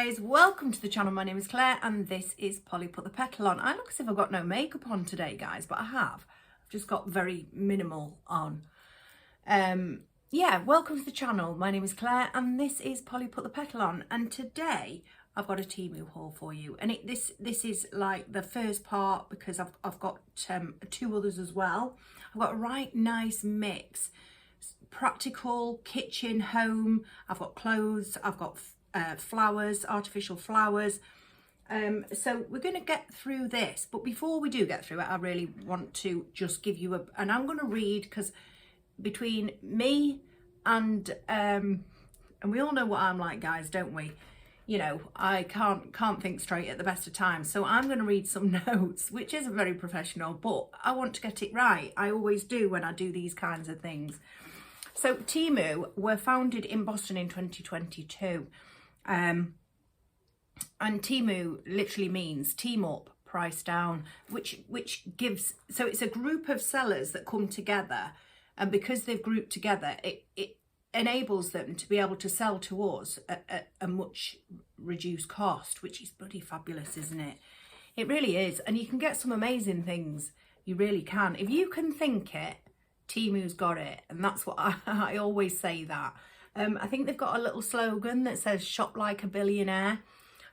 guys, welcome to the channel. My name is Claire and this is Polly Put the Petal On. I look as if I've got no makeup on today, guys, but I have. I've just got very minimal on. Yeah, welcome to the channel. My name is Claire and this is Polly Put the Petal On, and today I've got a Temu haul for you, and this is like the first part because I've got two others as well. I've got a right nice mix, practical kitchen, home. I've got clothes, I've got flowers, artificial flowers. So we're going to get through this, but before we do get through it, I really want to just give you and I'm going to read, because between me and we all know what I'm like, guys, don't we? You know, I can't think straight at the best of times, so I'm going to read some notes, which isn't very professional, but I want to get it right. I always do when I do these kinds of things. So Temu were founded in Boston in 2022, and Temu literally means team up, price down, which gives, so it's a group of sellers that come together, and because they've grouped together, it enables them to be able to sell to us at a much reduced cost, which is bloody fabulous, isn't it? It really is, and you can get some amazing things. You really can. If you can think it, Temu's got it, and that's what I always say that. I think they've got a little slogan that says "Shop like a billionaire,"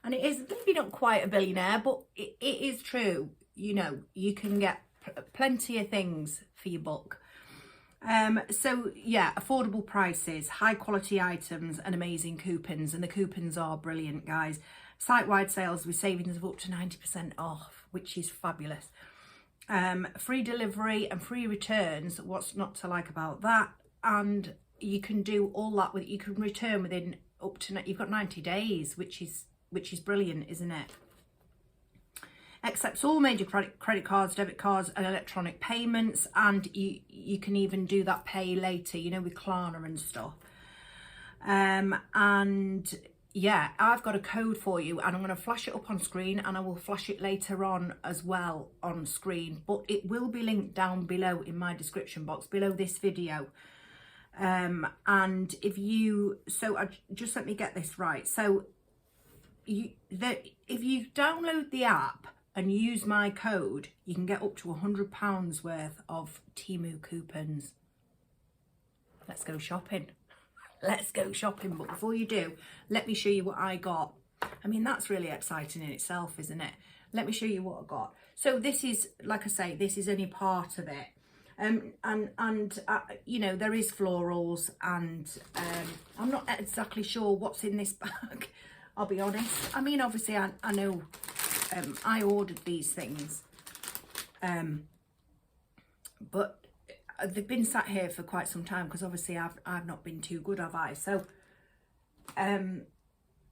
and it is maybe not quite a billionaire, but it is true. You know, you can get plenty of things for your buck. So yeah, affordable prices, high quality items and amazing coupons, and the coupons are brilliant, guys. Site-wide sales with savings of up to 90% off, which is fabulous. Free delivery and free returns, what's not to like about that? And you can do all that with, you can return within up to, you've got 90 days, which is brilliant, isn't it? Accepts all major credit cards, debit cards and electronic payments, and you can even do that pay later, you know, with Klarna and stuff. And yeah, I've got a code for you, and I'm going to flash it up on screen, and I will flash it later on as well on screen, but it will be linked down below in my description box below this video. And if you, just let me get this right. So if you download the app and use my code, you can get up to £100 worth of Temu coupons. Let's go shopping. Let's go shopping. But before you do, let me show you what I got. I mean, that's really exciting in itself, isn't it? Let me show you what I got. So this is, like I say, this is only part of it. You know, there is florals, and I'm not exactly sure what's in this bag, I'll be honest. I mean, obviously I know I ordered these things, but they've been sat here for quite some time, because obviously I've not been too good, have I? So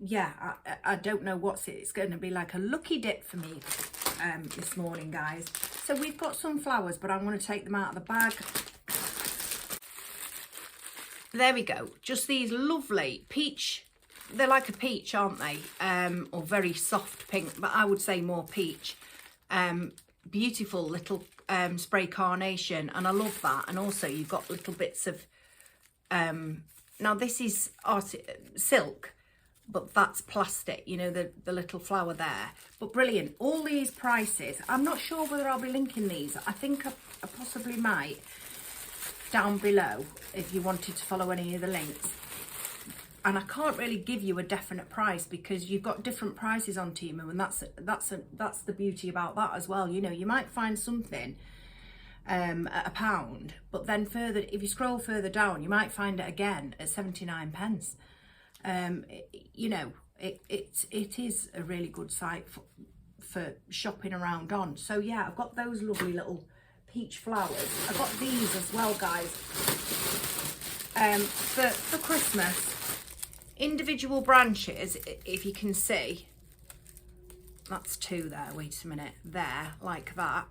yeah, I don't know it's going to be like a lucky dip for me this morning, guys. So we've got some flowers, but I'm going to take them out of the bag. There we go. Just these lovely peach. They're like a peach, aren't they? Or very soft pink, but I would say more peach. Beautiful little spray carnation, and I love that. And also you've got little bits of, now this is silk, but that's plastic, you know, the little flower there. But brilliant. All these prices, I'm not sure whether I'll be linking these. I think I possibly might down below if you wanted to follow any of the links. And I can't really give you a definite price, because you've got different prices on Temu, and that's the beauty about that as well. You know, you might find something at £1, but then further, if you scroll further down, you might find it again at 79p. You know, it is a really good site for shopping around on. So yeah, I've got those lovely little peach flowers. I've got these as well, guys, for Christmas. Individual branches, if you can see, that's two there, wait a minute, there, like that,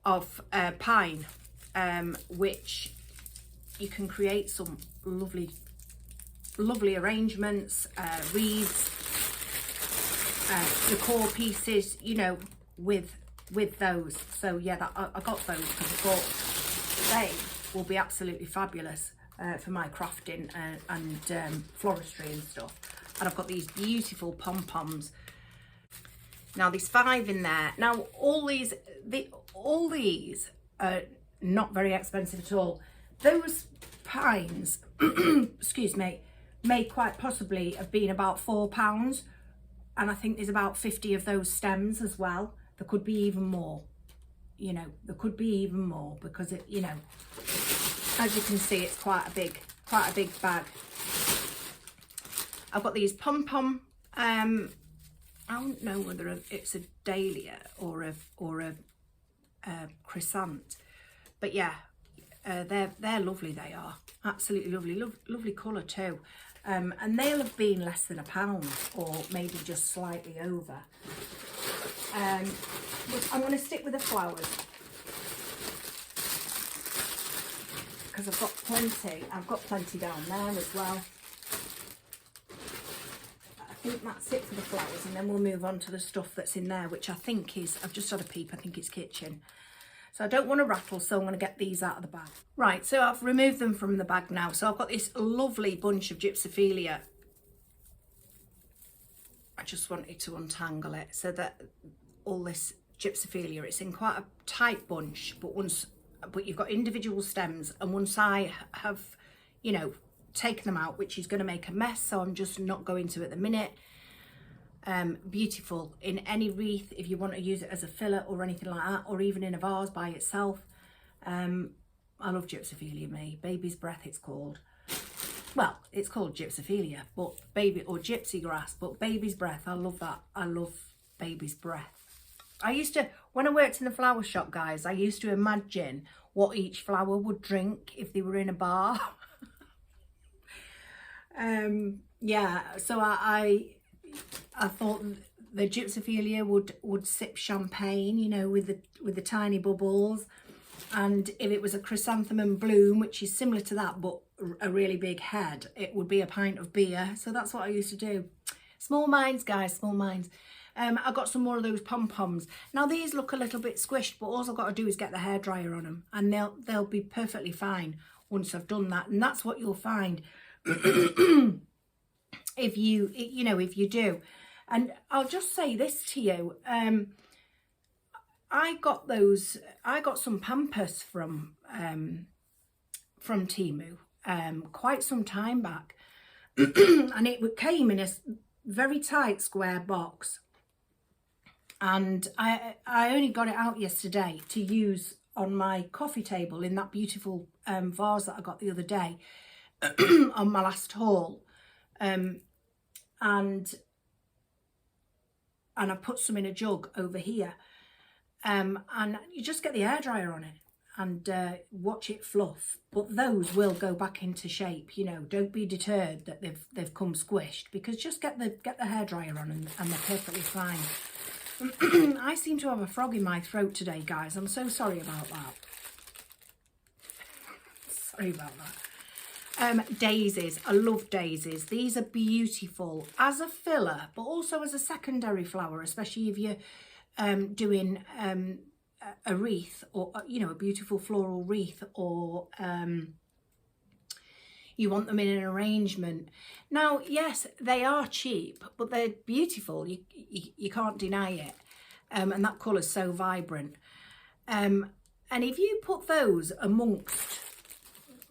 of pine, which you can create some lovely arrangements, wreaths, decor pieces, you know, with those. So yeah, I got those because I thought they will be absolutely fabulous for my crafting and floristry and stuff. And I've got these beautiful pom-poms. Now there's 5 in there. Now all these are not very expensive at all. Those pines, excuse me, may quite possibly have been about £4. And I think there's about 50 of those stems as well. There could be even more, you know, there could be even more because it, you know, as you can see, it's quite a big bag. I've got these pom-pom, I don't know whether it's a dahlia or a crescent, but yeah, they're lovely. They are absolutely lovely, lovely colour too. And they'll have been less than £1 or maybe just slightly over. But I'm going to stick with the flowers because I've got plenty. I've got plenty down there as well. I think that's it for the flowers, and then we'll move on to the stuff that's in there, which I think is, I've just had a peep, I think it's kitchen. So I don't want to rattle, so I'm going to get these out of the bag. Right, so I've removed them from the bag now. So I've got this lovely bunch of gypsophilia. I just wanted to untangle it so that all this gypsophilia, it's in quite a tight bunch, but you've got individual stems, and once I have, you know, taken them out, which is going to make a mess, so I'm just not going to at the minute. Beautiful in any wreath if you want to use it as a filler or anything like that, or even in a vase by itself. I love gypsophilia, me. Baby's breath it's called. Well, it's called gypsophilia, but baby, or gypsy grass, but baby's breath, I love that. I love baby's breath. I used to, when I worked in the flower shop, guys, I used to imagine what each flower would drink if they were in a bar. Yeah, so I thought the gypsophilia would sip champagne, you know, with the tiny bubbles, and if it was a chrysanthemum bloom, which is similar to that but a really big head, it would be a pint of beer. So that's what I used to do. Small minds, guys, small minds. I got some more of those pom-poms. Now these look a little bit squished, but all I've got to do is get the hairdryer on them, and they'll be perfectly fine once I've done that. And that's what you'll find if you do. And I'll just say this to you, I got some Pampers from Temu quite some time back, and it came in a very tight square box, and I only got it out yesterday to use on my coffee table in that beautiful vase that I got the other day on my last haul. And I put some in a jug over here, and you just get the hairdryer on it and watch it fluff. But those will go back into shape, you know. Don't be deterred that they've come squished, because just get the hairdryer on and they're perfectly fine. I seem to have a frog in my throat today, guys. I'm so sorry about that. Sorry about that. Daisies, I love daisies. These are beautiful as a filler, but also as a secondary flower, especially if you're doing a wreath, or you know, a beautiful floral wreath, or you want them in an arrangement. Now, yes, they are cheap, but they're beautiful. You can't deny it. And that colour's so vibrant. And if you put those amongst,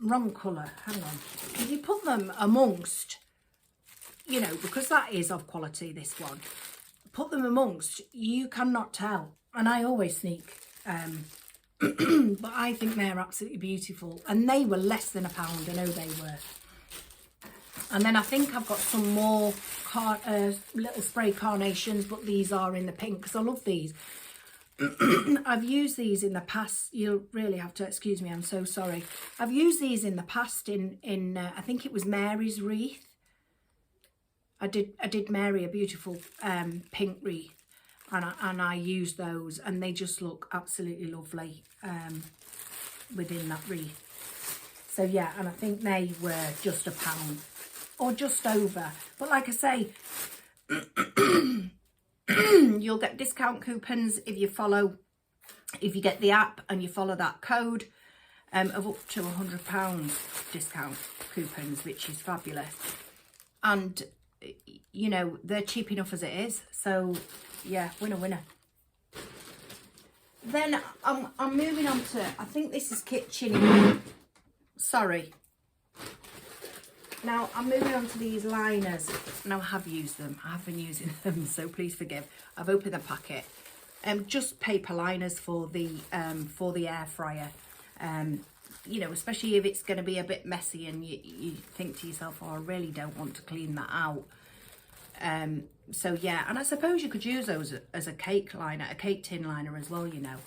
wrong colour, hang on. If you put them amongst, you know, because that is of quality, this one, put them amongst, you cannot tell. And I always sneak, but I think they're absolutely beautiful, and they were less than £1. I know they were. And then I think I've got some more little spray carnations, but these are in the pink because I love these. I've used these in the past. You'll really have to excuse me, I'm so sorry. I've used these in the past in I think it was Mary's wreath. I did Mary a beautiful pink wreath, and I used those, and they just look absolutely lovely within that wreath. So yeah, and I think they were just £1 or just over. But like I say, you'll get discount coupons if you get the app and you follow that code, of up to £100 discount coupons, which is fabulous. And you know, they're cheap enough as it is. So yeah, winner, winner. Then I'm moving on to, I think this is kitchen. Sorry. Now I'm moving on to these liners. Now I have used them. I have been using them, so please forgive. I've opened the packet. Just paper liners for the air fryer. You know, especially if it's going to be a bit messy and you think to yourself, oh, I really don't want to clean that out. So yeah, and I suppose you could use those as a cake liner, a cake tin liner as well, you know.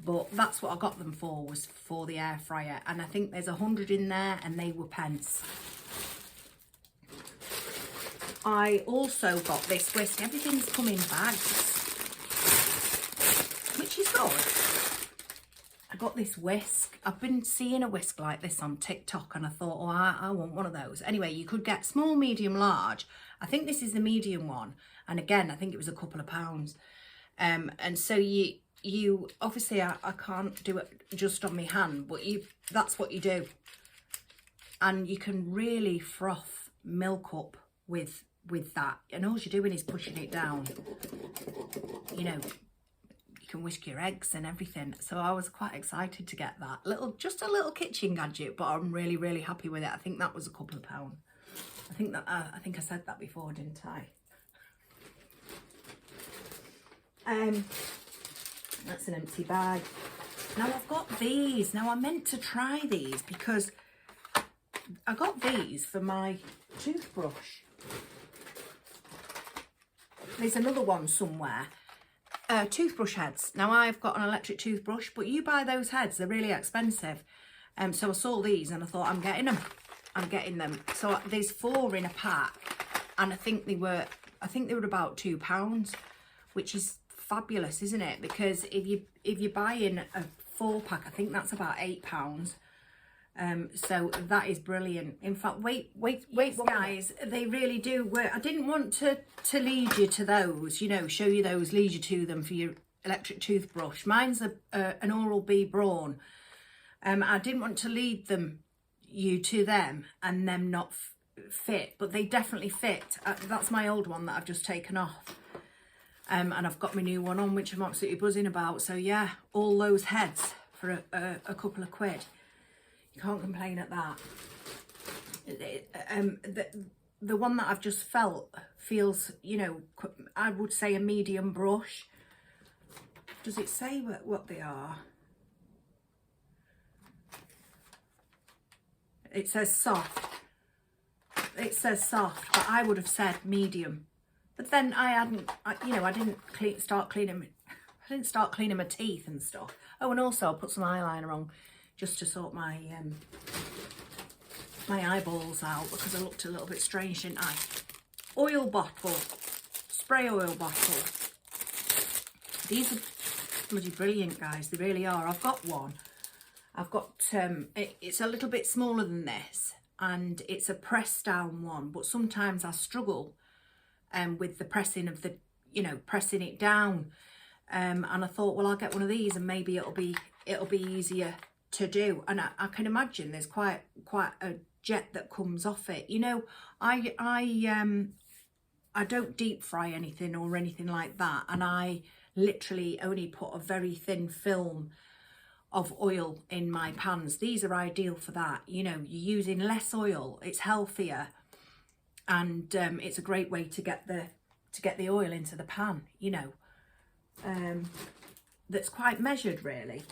But that's what I got them for, was for the air fryer. And I think there's 100 in there and they were pence. I also got this Whisk. Everything's come in bags, which is good. I got this Whisk. I've been seeing a Whisk like this on TikTok and I thought, oh, I want one of those. Anyway, you could get small, medium, large. I think this is the medium one. And again, I think it was a couple of pounds. And so you obviously I can't do it just on my hand, but that's what you do. And you can really froth milk up with that. And all you're doing is pushing it down. You know, you can whisk your eggs and everything. So I was quite excited to get that. Just a little kitchen gadget, but I'm really, really happy with it. I think that was a couple of pounds. I think I said that before, didn't I? That's an empty bag. Now I've got these. Now I meant to try these because I got these for my toothbrush. There's another one somewhere. Toothbrush heads. Now I've got an electric toothbrush, but you buy those heads, they're really expensive. So I saw these and I thought, I'm getting them. I'm getting them. So there's 4 in a pack, and I think they were about £2, which is fabulous, isn't it? Because if you're buying a 4-pack, I think that's about £8. So that is brilliant. In fact, wait, guys, they really do work. I didn't want to lead you to those, you know, show you those, lead you to them for your electric toothbrush. Mine's an Oral-B Brawn. I didn't want to lead you to them and them not fit, but they definitely fit. That's my old one that I've just taken off. And I've got my new one on, which I'm absolutely buzzing about. So yeah, all those heads for a couple of quid. You can't complain at that. The one that I've just feels, you know, I would say a medium brush. Does it say what they are? It says soft. It says soft, but I would have said medium. But then I didn't start cleaning my teeth and stuff. Oh, and also I put some eyeliner on just to sort my my eyeballs out because I looked a little bit strange, didn't I? Oil bottle, spray oil bottle. These are bloody brilliant, guys. They really are. I've got one. I've got, it's a little bit smaller than this, and it's a press down one, but sometimes I struggle with the pressing of pressing it down. And I thought, well, I'll get one of these and maybe it'll be easier to do. And I can imagine there's quite a jet that comes off it. You know, I don't deep fry anything or anything like that, and I literally only put a very thin film of oil in my pans. These are ideal for that. You know, you're using less oil, it's healthier, and it's a great way to get the oil into the pan, you know. That's quite measured, really.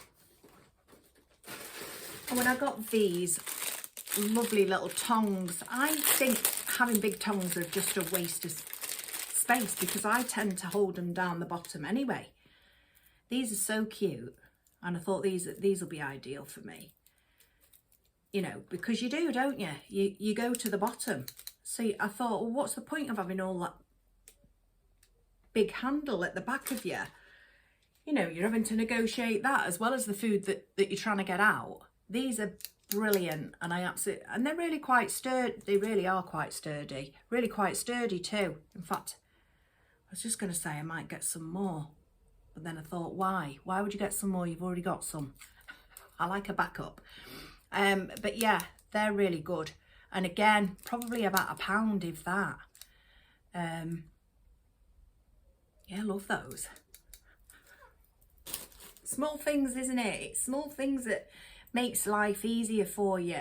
And when I got these lovely little tongs, I think having big tongs are just a waste of space because I tend to hold them down the bottom anyway. These are so cute. And I thought these will be ideal for me, you know, because you do, don't you? You go to the bottom. So I thought, well, what's the point of having all that big handle at the back of you? You know, you're having to negotiate that as well as the food that you're trying to get out. These are brilliant, and and they're really quite sturdy. They really are quite sturdy. Really quite sturdy too. In fact, I was just going to say I might get some more. But then I thought, why? Why would you get some more? You've already got some. I like a backup. But yeah, they're really good. And again, probably about £1, if that. Yeah, love those. Small things, isn't it? It's small things that makes life easier for you.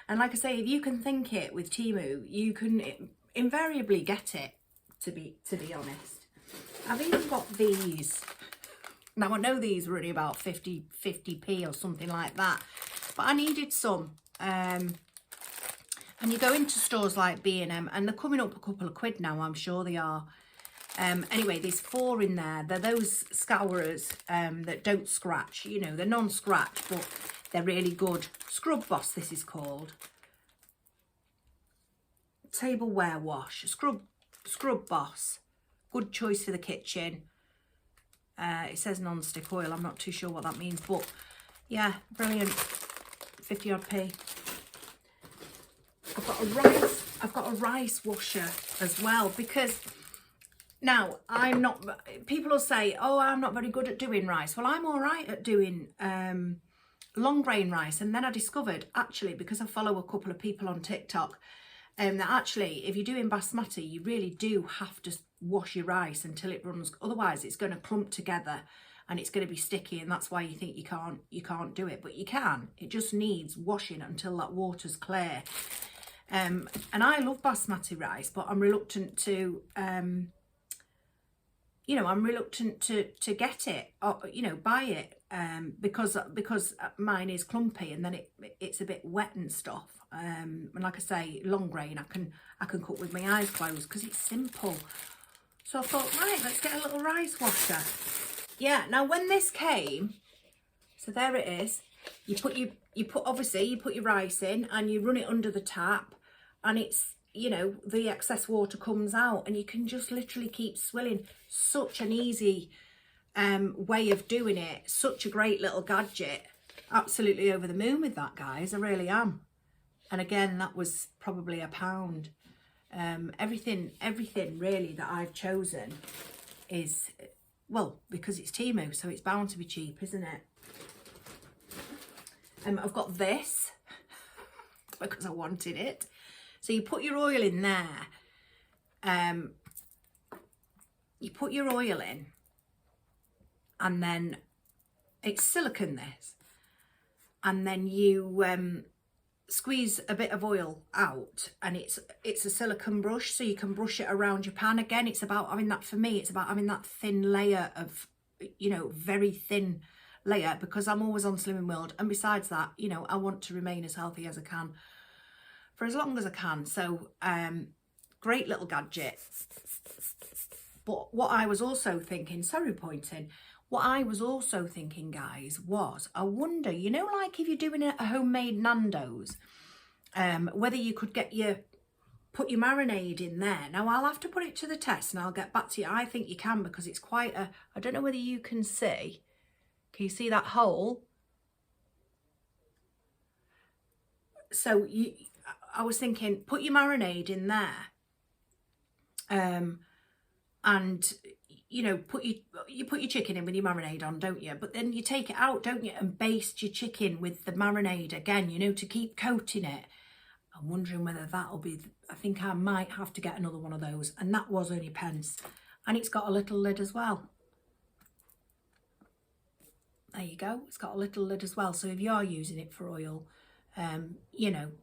And like I say, if you can think it with Temu, you can invariably get it, to be honest. I've even got these. Now I know these were only about 50p or something like that, but I needed some. And you go into stores like B&M and they're coming up a couple of quid now, I'm sure they are. Anyway, there's 4 in there. They're those scourers that don't scratch. You know, they're non-scratch, but they're really good. Scrub Boss, this is called. Tableware wash. Scrub Boss. Good choice for the kitchen. It says non-stick oil. I'm not too sure what that means, but yeah, brilliant. 50 odd p. I've got a rice washer as well, because now I'm not, people will say, oh, I'm not very good at doing rice. Well, I'm all right at doing long grain rice. And then I discovered, actually, because I follow a couple of people on TikTok, that actually, if you're doing basmati, you really do have to wash your rice until it runs. Otherwise, it's going to clump together and it's going to be sticky. And that's why you think you can't do it. But you can. It just needs washing until that water's clear. And I love basmati rice, but I'm reluctant to, you know, I'm reluctant to get it or, you know, buy it, because mine is clumpy and then it's a bit wet and stuff. And like I say, long grain, I can cook with my eyes closed because it's simple. So I thought, right, let's get a little rice washer. Yeah, now when this came, so there it is. You put your rice in and you run it under the tap, and it's, you know, the excess water comes out and you can just literally keep swilling. Such an easy way of doing it. Such a great little gadget. Absolutely over the moon with that, guys. I really am. And again, that was probably £1. Everything really that I've chosen is, well, because it's Temu, so it's bound to be cheap, isn't it? I've got this because I wanted it. So you put your oil in there. You put your oil in, and then it's silicone, this, and then you squeeze a bit of oil out, and it's a silicone brush, so you can brush it around your pan. Again, it's about having that, for me, it's about having that thin layer of, you know, very thin layer, because I'm always on Slimming World, and besides that, you know, I want to remain as healthy as I can for as long as I can. So great little gadget. But what I was also thinking, sorry pointing, what I was also thinking, guys, was, I wonder, you know, like if you're doing a homemade Nando's, whether you could put your marinade in there. Now I'll have to put it to the test and I'll get back to you. I think you can, because it's quite a, I don't know whether you can see. Can you see that hole? So I was thinking, put your marinade in there, and you know, you put your chicken in with your marinade on, don't you? But then you take it out, don't you, and baste your chicken with the marinade again, you know, to keep coating it. I'm wondering whether that'll be, I think I might have to get another one of those, and that was only pence, and it's got a little lid as well. There you go, it's got a little lid as well, so if you are using it for oil, you know,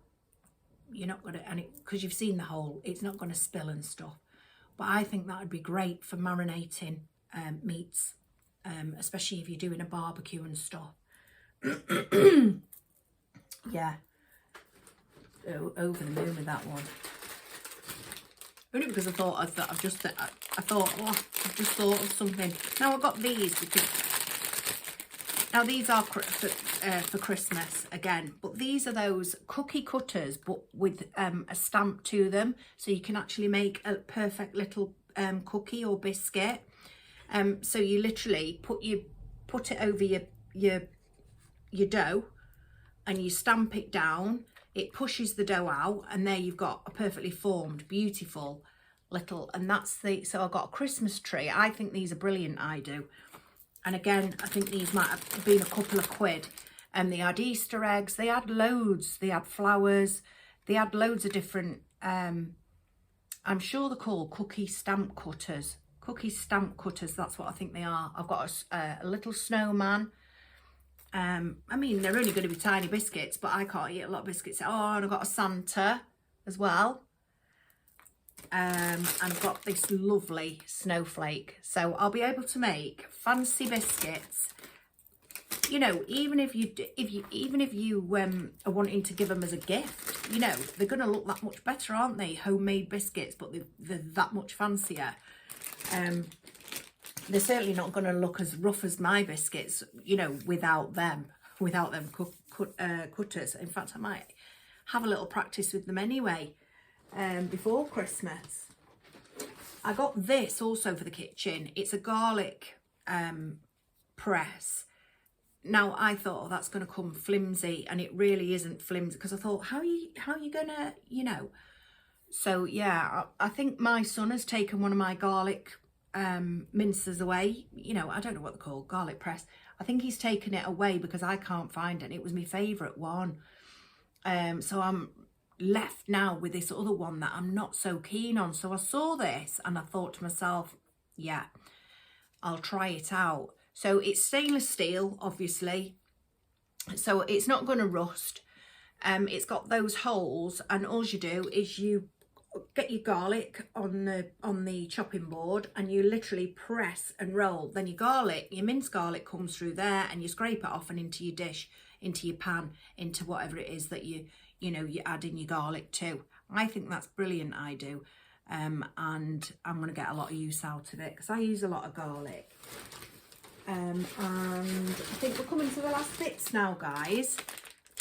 you're not going to, and because you've seen the hole, it's not going to spill and stuff. But I think that would be great for marinating meats, especially if you're doing a barbecue and stuff. Yeah, over the moon with that one. Only because I thought I've just thought of something. Now I've got these because now these are for Christmas again, but these are those cookie cutters, but with a stamp to them, so you can actually make a perfect little cookie or biscuit. So you literally put it over your dough, and you stamp it down. It pushes the dough out, and there you've got a perfectly formed, beautiful little. And that's so I've got a Christmas tree. I think these are brilliant. I do. And again, I think these might have been a couple of quid. And they had Easter eggs, they had loads, they had flowers, they had loads of different I'm sure they're called cookie stamp cutters. Cookie stamp cutters, that's what I think they are. I've got a little snowman. I mean, they're only going to be tiny biscuits, but I can't eat a lot of biscuits. Oh, and I've got a Santa as well. And I've got this lovely snowflake. So I'll be able to make fancy biscuits. You know, even if you are wanting to give them as a gift, you know, they're going to look that much better, aren't they? Homemade biscuits, but they're that much fancier. They're certainly not going to look as rough as my biscuits, you know, without them cutters. In fact, I might have a little practice with them anyway, before Christmas. I got this also for the kitchen. It's a garlic press. Now I thought, oh, that's going to come flimsy, and it really isn't flimsy, because I thought, how are you gonna, you know? So yeah, I think my son has taken one of my garlic mincers away. You know, I don't know what they're called, garlic press. I think he's taken it away because I can't find it, and it was my favourite one. So I'm left now with this other one that I'm not so keen on. So I saw this and I thought to myself, yeah, I'll try it out. So it's stainless steel, obviously, so it's not going to rust. It's got those holes, and all you do is you get your garlic on the chopping board, and you literally press and roll. Then your minced garlic comes through there, and you scrape it off and into your dish, into your pan, into whatever it is that you add in your garlic to. I think that's brilliant, I do. And I'm going to get a lot of use out of it because I use a lot of garlic. And I think we're coming to the last bits now, guys.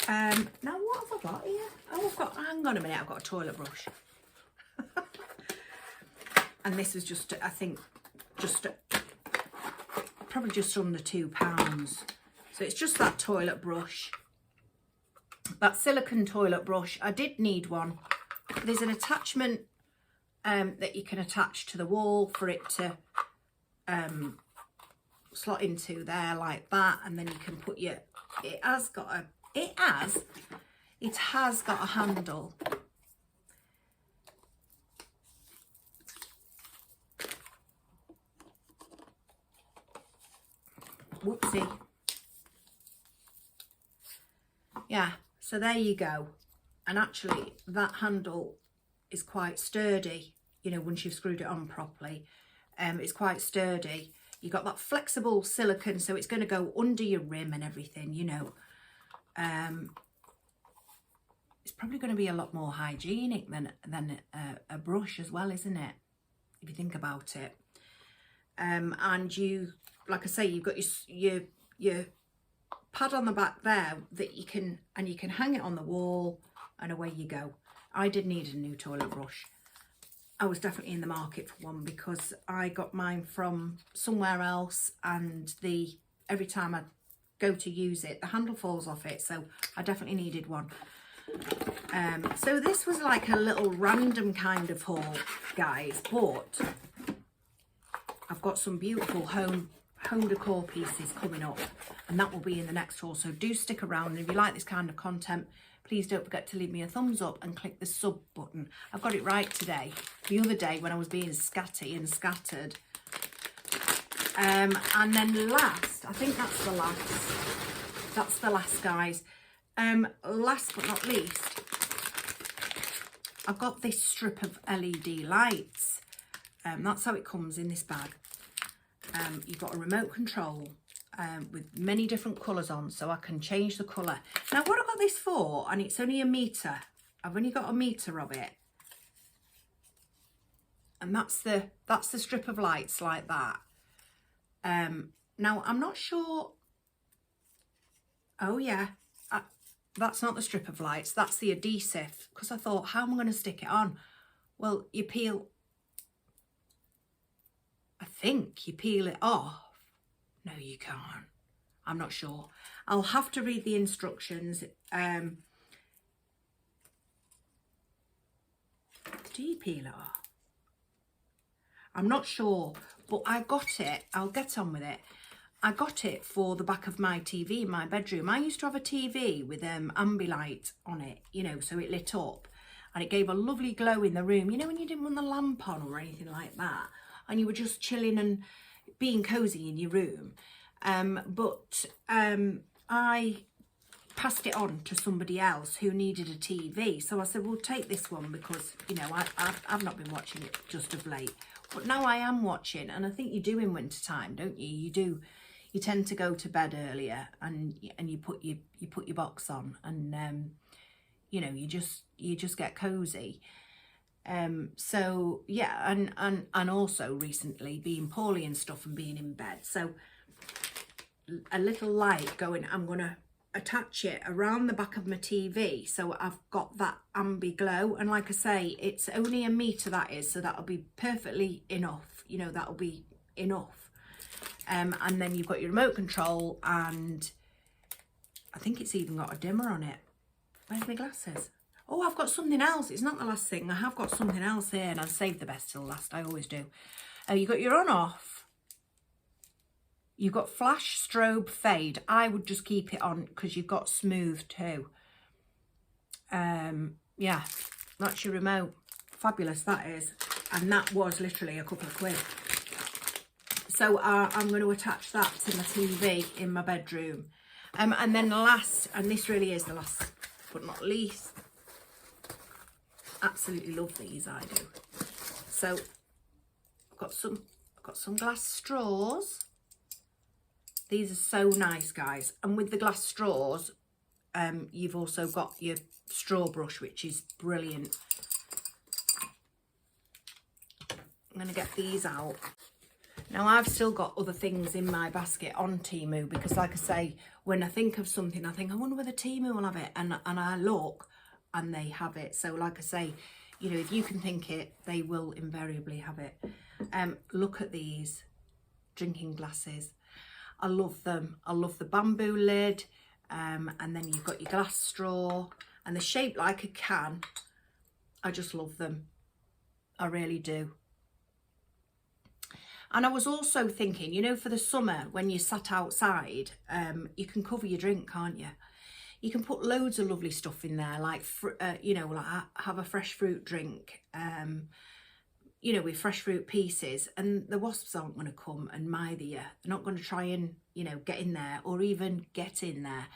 Now what have I got here? Oh, hang on a minute, I've got a toilet brush. And this was just, I think, probably just under £2. So it's just that toilet brush, that silicone toilet brush. I did need one. There's an attachment that you can attach to the wall for it to slot into there like that, and then you can put it has got a handle. Whoopsie. Yeah, so there you go. And actually that handle is quite sturdy, you know, once you've screwed it on properly. It's quite sturdy. You got that flexible silicone, so it's going to go under your rim and everything, you know. It's probably going to be a lot more hygienic than a brush as well, isn't it? If you think about it. And you, like I say, you've got your pad on the back there that you can hang it on the wall, and away you go. I did need a new toilet brush. I was definitely in the market for one because I got mine from somewhere else, and every time I go to use it, the handle falls off it, so I definitely needed one. So this was like a little random kind of haul, guys, but I've got some beautiful home decor pieces coming up, and that will be in the next haul, so do stick around. And if you like this kind of content, please don't forget to leave me a thumbs up and click the sub button. I've got it right today. The other day when I was being scatty and scattered. And then last, I think that's the last. That's the last, guys. Last but not least, I've got this strip of LED lights. That's how it comes in this bag. You've got a remote control with many different colours on, so I can change the colour. Now what I got this for, and it's only a metre. I've only got a metre of it. And that's the strip of lights like that. Now I'm not sure. Oh yeah, that's not the strip of lights, that's the adhesive, because I thought, how am I going to stick it on? Well, you peel, I think you peel it off. No, you can't. I'm not sure. I'll have to read the instructions. Do you peel it off? I'm not sure, but I got it. I'll get on with it. I got it for the back of my TV in my bedroom. I used to have a TV with ambilight on it, you know, so it lit up. and it gave a lovely glow in the room. You know, when you didn't want the lamp on or anything like that, and you were just chilling and being cozy in your room. I passed it on to somebody else who needed a TV. So I said, well, take this one, because, you know, I've not been watching it just of late. But now I am watching, and I think you do in winter time, don't you? You tend to go to bed earlier, and you put your box on, and you know, you just get cozy. So yeah, and also recently being poorly and stuff and being in bed, so a little light going, I'm gonna attach it around the back of my TV, so I've got that amber glow. And like I say, it's only a metre, that is, so that'll be perfectly enough, you know, that'll be enough. And then you've got your remote control, and I think it's even got a dimmer on it. Where's my glasses? Oh, I've got something else. It's not the last thing. I have got something else here, and I've saved the best till last. I always do. You've got your on-off. You've got flash, strobe, fade. I would just keep it on because you've got smooth too. Yeah, that's your remote. Fabulous, that is. And that was literally a couple of quid. So I'm going to attach that to my TV in my bedroom. And then the last, and this really is the last but not least, absolutely love these, I do. So I've got some glass straws. These are so nice, guys. And with the glass straws, you've also got your straw brush, which is brilliant. I'm going to get these out. Now, I've still got other things in my basket on Temu, because like I say, when I think of something, I think, I wonder whether Temu will have it. And I look, and they have it. So like I say, you know, if you can think it, they will invariably have it. Look at these drinking glasses. I love them. I love the bamboo lid, and then you've got your glass straw, and they're shaped like a can. I just love them. I really do. And I was also thinking, you know, for the summer, when you sat outside, you can cover your drink, can't you? You can put loads of lovely stuff in there, like, you know, like have a fresh fruit drink, you know, with fresh fruit pieces, and the wasps aren't going to come and mither you. They're not going to try and, you know, get in there or even get in there.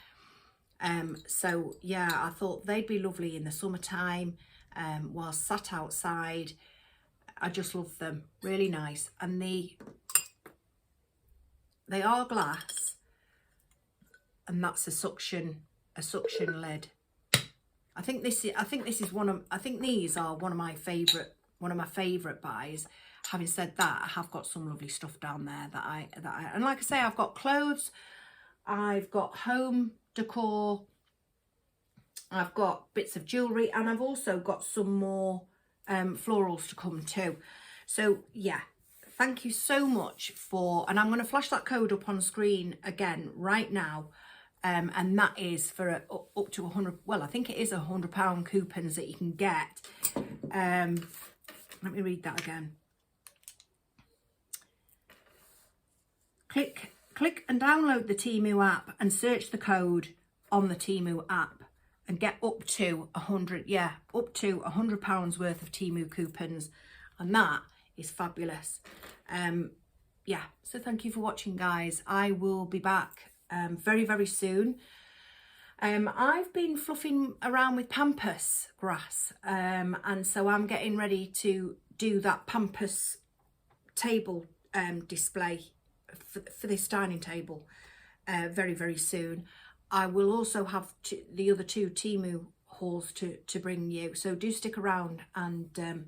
So yeah, I thought they'd be lovely in the summertime, while sat outside. I just love them, really nice. And they are glass, and that's a suction lid. I think these are one of my favourite buys. Having said that, I have got some lovely stuff down there and like I say, I've got clothes, I've got home decor, I've got bits of jewellery, and I've also got some more florals to come too. So yeah, thank you so much for, and I'm going to flash that code up on screen again right now, and that is for up to 100, well, I think it is £100 coupons that you can get. Let me read that again. Click and download the Temu app and search the code on the Temu app and get up to £100 worth of Temu coupons, and that is fabulous. Yeah, so thank you for watching, guys. I will be back very, very soon. I've been fluffing around with pampas grass, and so I'm getting ready to do that pampas table display for this dining table very, very soon. I will also have the other two Temu hauls to bring you, so do stick around. And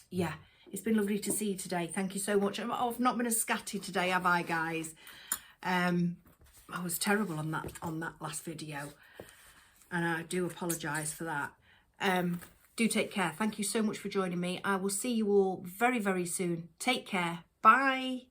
yeah, it's been lovely to see you today. Thank you so much. I've not been as scatty today, have I, guys? I was terrible on that last video, and I do apologise for that. Do take care. Thank you so much for joining me. I will see you all very, very soon. Take care. Bye.